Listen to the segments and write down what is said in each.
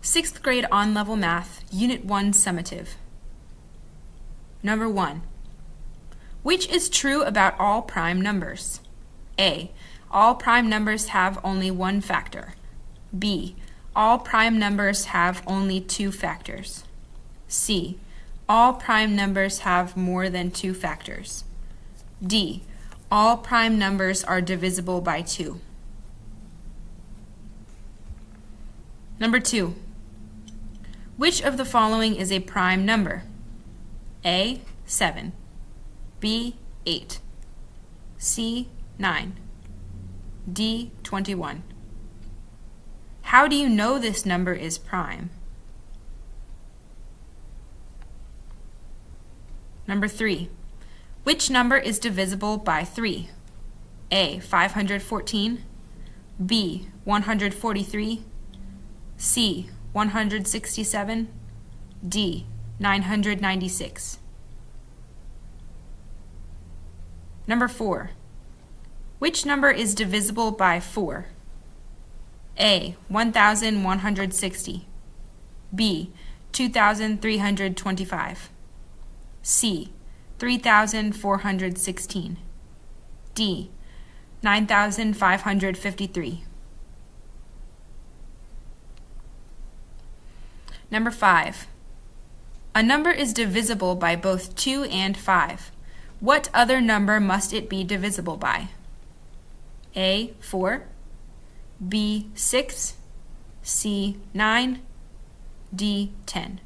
6th grade on-level math, Unit 1 Summative. Number 1. Which is true about all prime numbers? A. All prime numbers have only one factor. B. All prime numbers have only two factors. C. All prime numbers have more than two factors. D. All prime numbers are divisible by 2. Number 2. Which of the following is a prime number? A. 7. B. 8. C. 9. D. 21. How do you know this number is prime? Number 3. Which number is divisible by 3? A. 514. B. 143. C. 167. D. 996. Number 4. Which number is divisible by 4? A. 1160. B. 2325. C. 3416. D. 9553. Number 5. A number is divisible by both 2 and 5. What other number must it be divisible by? A. 4. B. 6. C. 9. D. 10.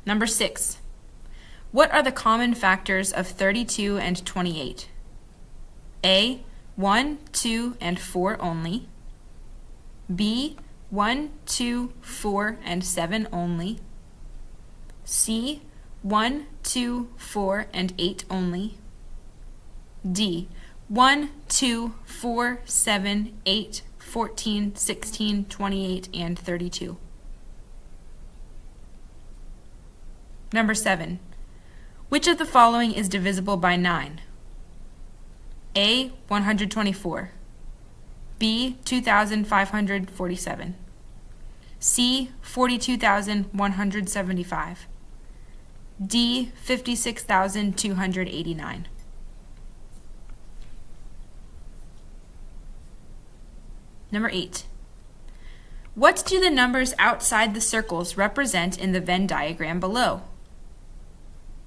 Number 6. What are the common factors of 32 and 28? A. 1, 2, and 4 only. B. 1, 2, 4, and 7 only. C. 1, 2, 4, and 8 only. D. 1, 2, 4, 7, 8, 14, 16, 28, and 32. Number 7. Which of the following is divisible by 9? A. 124. B. 2,547. C. 42,175. D. 56,289. Number 8. What do the numbers outside the circles represent in the Venn diagram below?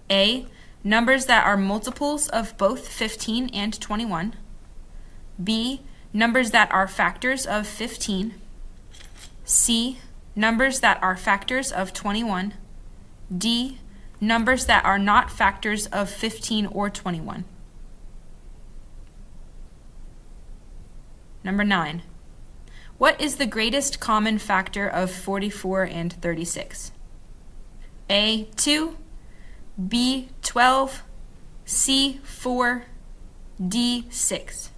A. Numbers that are multiples of both 15 and 21. B. Numbers that are factors of 15. C. Numbers that are factors of 21. D. Numbers that are not factors of 15 or 21. Number 9. What is the greatest common factor of 44 and 36? A. 2. B. 12. C. 4. D. 6.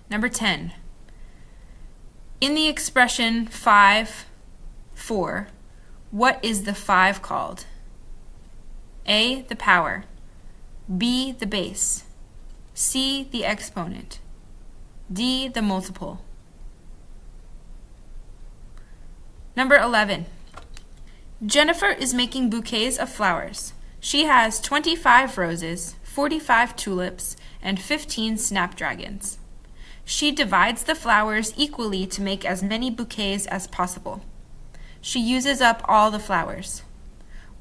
Number 10. In the expression 5, 4, what is the 5 called? A. The power. B. The base. C. The exponent. D. The multiple. Number 11. Jennifer is making bouquets of flowers. She has 25 roses, 45 tulips, and 15 snapdragons. She divides the flowers equally to make as many bouquets as possible. She uses up all the flowers.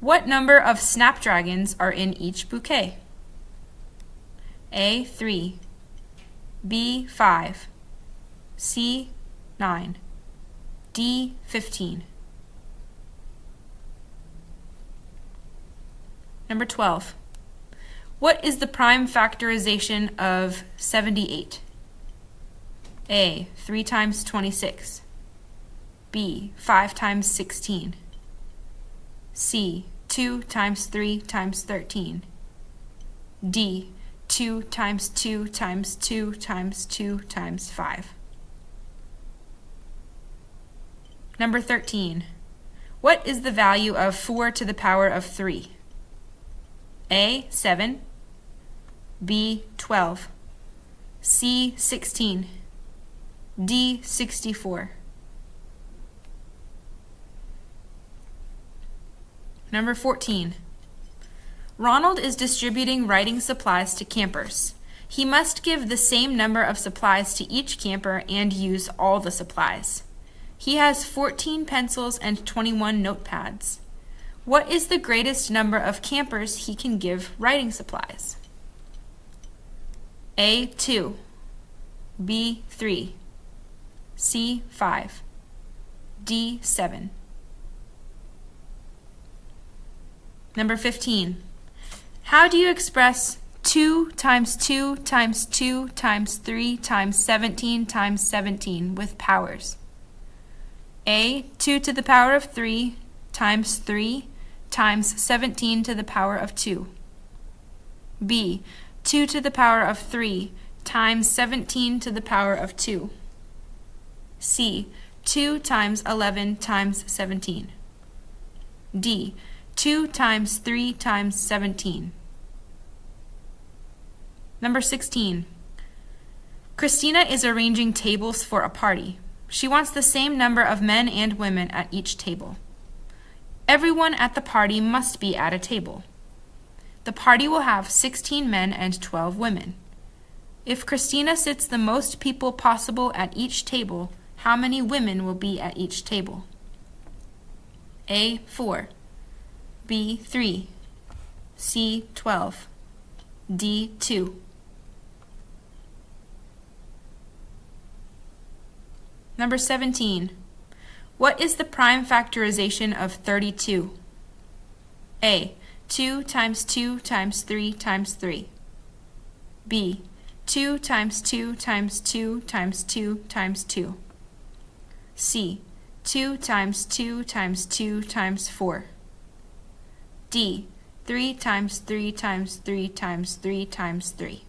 What number of snapdragons are in each bouquet? A. 3. B. 5. C. 9. D. 15. Number 12. What is the prime factorization of 78? A. 3 times 26. B. 5 times 16. C. 2 times 3 times 13. D. 2 times 2 times 2 times 2 times 5. Number 13. What is the value of 4 to the power of 3? A. 7. B. 12, C. 16, D. 64. Number 14. Ronald is distributing writing supplies to campers. He must give the same number of supplies to each camper and use all the supplies. He has 14 pencils and 21 notepads. What is the greatest number of campers he can give writing supplies? A. 2, B. 3, C. 5, D. 7. Number 15. How do you express 2 times 2 times 2 times 3 times 17 times 17 with powers? A. 2 to the power of 3 times 3 times 17 to the power of 2. B. 2 to the power of 3 times 17 to the power of 2. C. 2 times 11 times 17. D. 2 times 3 times 17. Number 16. Christina is arranging tables for a party. She wants the same number of men and women at each table. Everyone at the party must be at a table. The party will have 16 men and 12 women. If Christina sits the most people possible at each table, how many women will be at each table? A. 4, B. 3, C. 12, D. 2. Number 17. What is the prime factorization of 32? A. 2 times 2 times 3 times 3. B. 2 times 2 times 2 times 2 times 2. C. 2 times 2 times 2 times 4. D. 3 times 3 times 3 times 3 times 3.